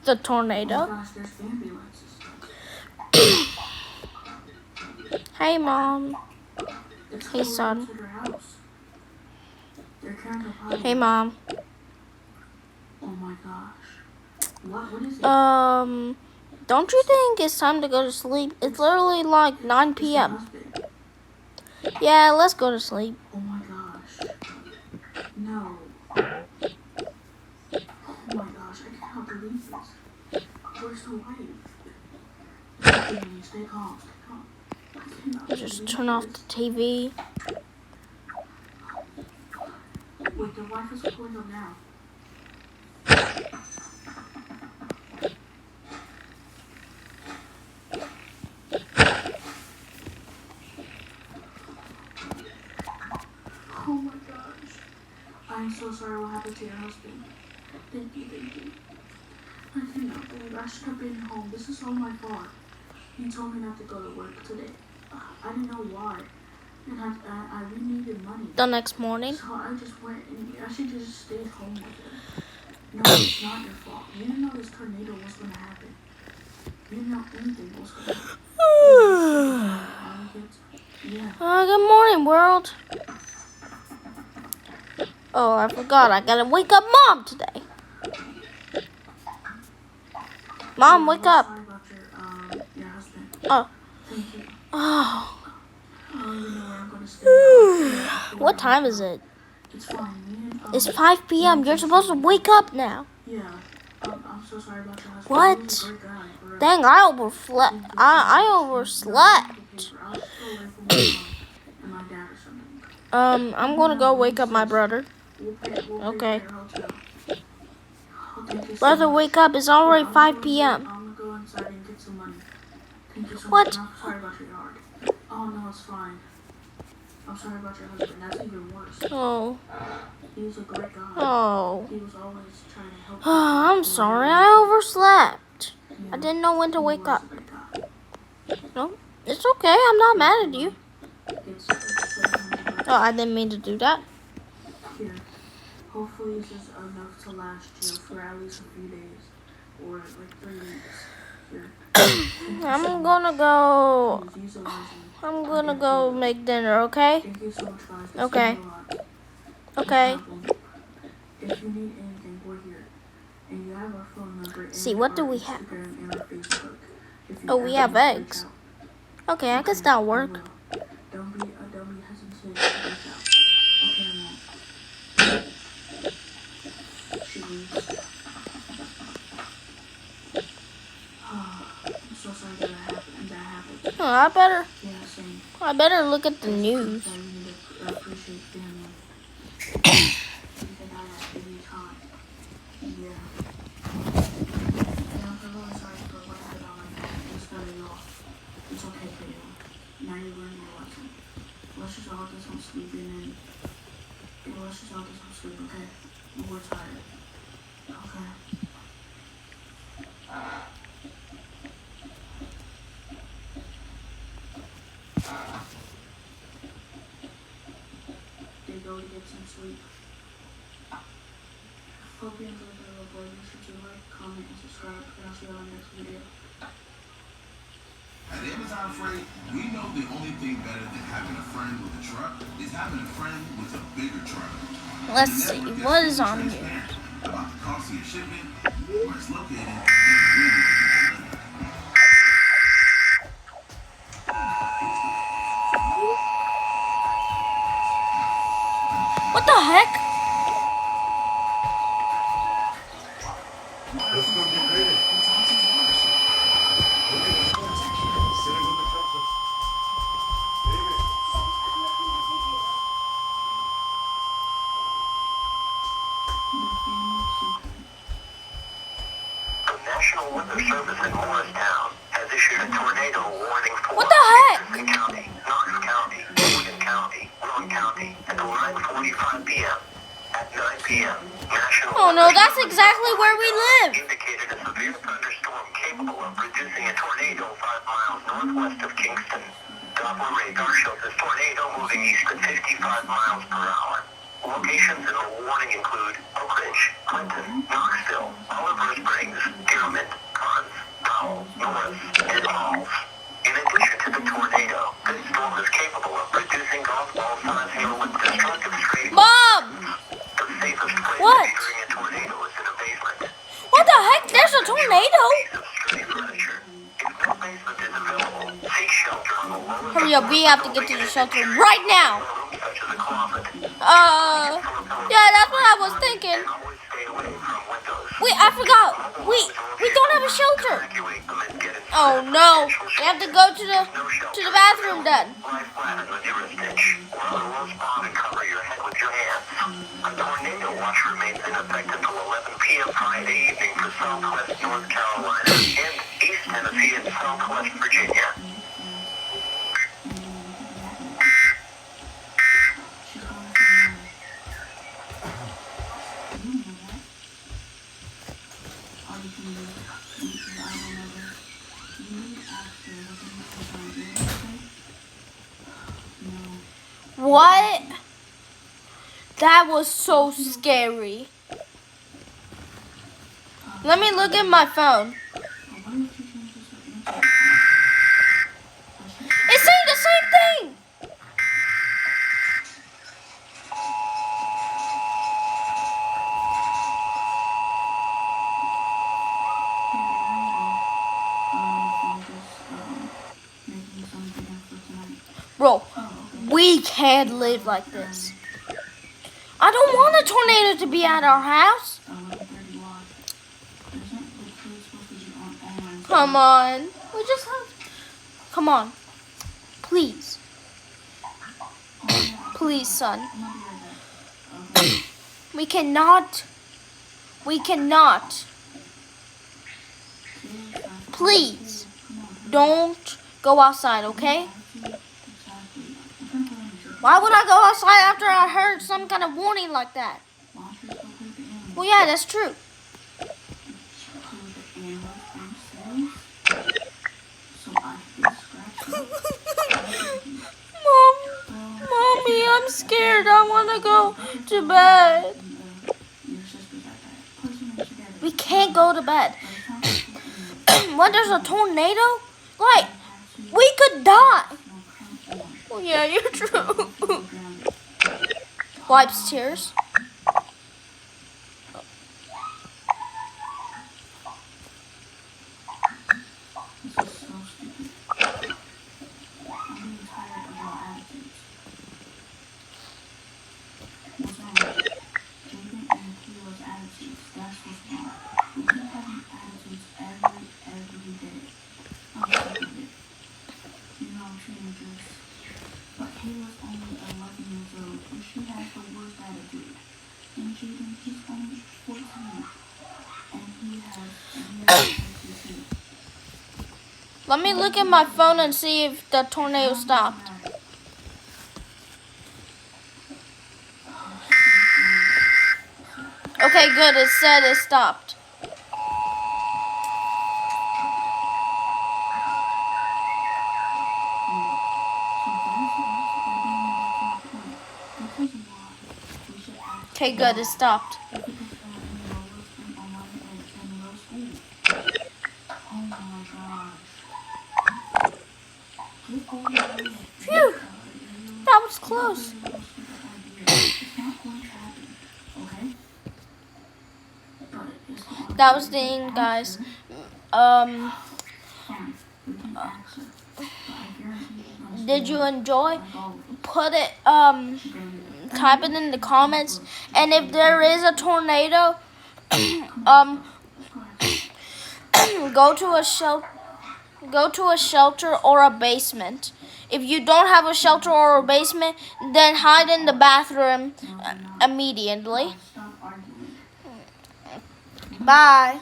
the tornado. gosh, there's ambulances. Hey, Mom. It's Hey, son. to their house. They're carrying a body. Hey, Mom. Oh my gosh. What is it? Don't you think it's time to go to sleep? It's literally like 9 It's the p.m. husband. Yeah, let's go to sleep. Oh my gosh. No. Oh my gosh, I cannot believe this. Where's the wife? Stay calm, stay calm. I cannot Just believe turn off the this. TV. Wait, the wife is pulling up now. Oh my gosh. I'm so sorry what happened to your husband. Thank you, thank you. I cannot believe I should have been home. This is all my fault. He told me not to go to work today. I didn't know why. And I really needed money. The next morning. So I just went and I should just stayed home with him. No, it's not your fault. You didn't know this tornado was going to happen. You didn't know anything was going to happen. Yeah. Good morning, world. Oh, I forgot. I gotta wake up Mom today. Mom, wake up. Sorry about your husband. Oh. Thank you. Oh. I don't even know where I'm going to stay. What time is it? It's fine. It's 5 p.m. You're supposed to wake up now. Yeah. I'm so sorry about your husband. What? He was a great guy, for real. Dang, I overslept. I overslept. I'll still wait for my mom and my dad or something. I'm gonna go wake up my brother. We'll Okay. pay for your hotel. Oh, thank you so Brother, much. wake up. It's already I'm 5 gonna p.m. I'm gonna go inside and get some money. Thank you so What? much. I'm sorry about your yard. Oh no, it's fine. I'm sorry about your husband. That's even worse. Oh. He was a great guy. Oh. He was always trying to help. Oh, I'm sorry. I overslept. I didn't know when to wake up. No, it's okay. I'm not mad at you. Oh, I didn't mean to do that. Here. Hopefully this is enough to last you for at least a few days. Or like 3 weeks. Here. I'm gonna go. Please use it wisely. I'm gonna go make dinner, okay? Thank you so much, guys. This Okay. means a lot. Okay. No problem. If you need anything, we're here. And you have our phone number and See, what do our we have? Instagram and our Facebook. If you Oh, we ever have need to reach eggs. out. Okay, I can start work. I will. Don't be hesitant to reach out. Okay, Mom. She leaves. I'm so sorry that happened. Oh, Yeah, same. I better look at the news. So you need to appreciate family. You can have that any time. Yeah. Yeah, I'm really sorry for what happened on my back. Just cut it off. It's okay, Kayla. Now you learned your lesson. Let's just all get some sleep in and let's just all get some sleep, okay? We're tired. Okay. They go to get some sleep. Hope you enjoyed the little boy. Make sure to like, comment, and subscribe. And I'll see you on the next video. At Amazon Freight, we know the only thing better than having a friend with a truck is having a friend with a bigger truck. Let's see, what is on here? Transparent about the cost of your shipment, where it's located, and when it will be delivered. What the heck? Let's go get ready. Sit with the trumpets. David. The National Weather Service in Morristown has issued a tornado warning for What the heck? Jefferson County, Knox County, Logan County, Rowan County at 11:45 p.m. At 9 p.m., National Oh no, Weather that's Service exactly where we live. indicated a severe thunderstorm capable of producing a tornado 5 miles northwest of Kingston. Doppler radar shows this tornado moving east at 55 miles per hour. Locations in the warning include Oak Ridge, Clinton, Knoxville, Oliver Springs, Dearman, tornado. Piece of sturdy furniture. If no basement is available, seek shelter on the lowest Hurry up, we have to get to the shelter right now. room, such as a closet. Yeah, that's what I was thinking. And always stay away from windows. Wait, I forgot. We don't have a shelter. Evacuate them and get inside Oh no, we have to go to the bathroom then. Lie flat in the nearest ditch, or on a low spot and cover your head with your hands. A tornado watch remains in effect until 11 p.m. Friday evening for southwest North Carolina and East Tennessee and southwest Virginia. What? That was so scary. Let me look at my phone. It's saying the same thing. Bro, we can't live like this. I don't want a tornado to be at our house. Come on. We just have... Come on. Please. Please, son. We cannot. We cannot. Please. Don't go outside, okay? Why would I go outside after I heard some kind of warning like that? Well, yeah, that's true. Mommy, I'm scared. I want to go to bed. We can't go to bed. When there's a tornado, like, we could die. Oh, yeah, you're true. Wipes tears. Let me look at my phone and see if the tornado stopped. Okay, good. It said it stopped. Okay, good. It stopped. Phew! That was close. That was the end, guys. Did you enjoy? Put it, type it in the comments. And if there is a tornado, go to a shelter or a basement. If you don't have a shelter or a basement, then hide in the bathroom immediately. Bye.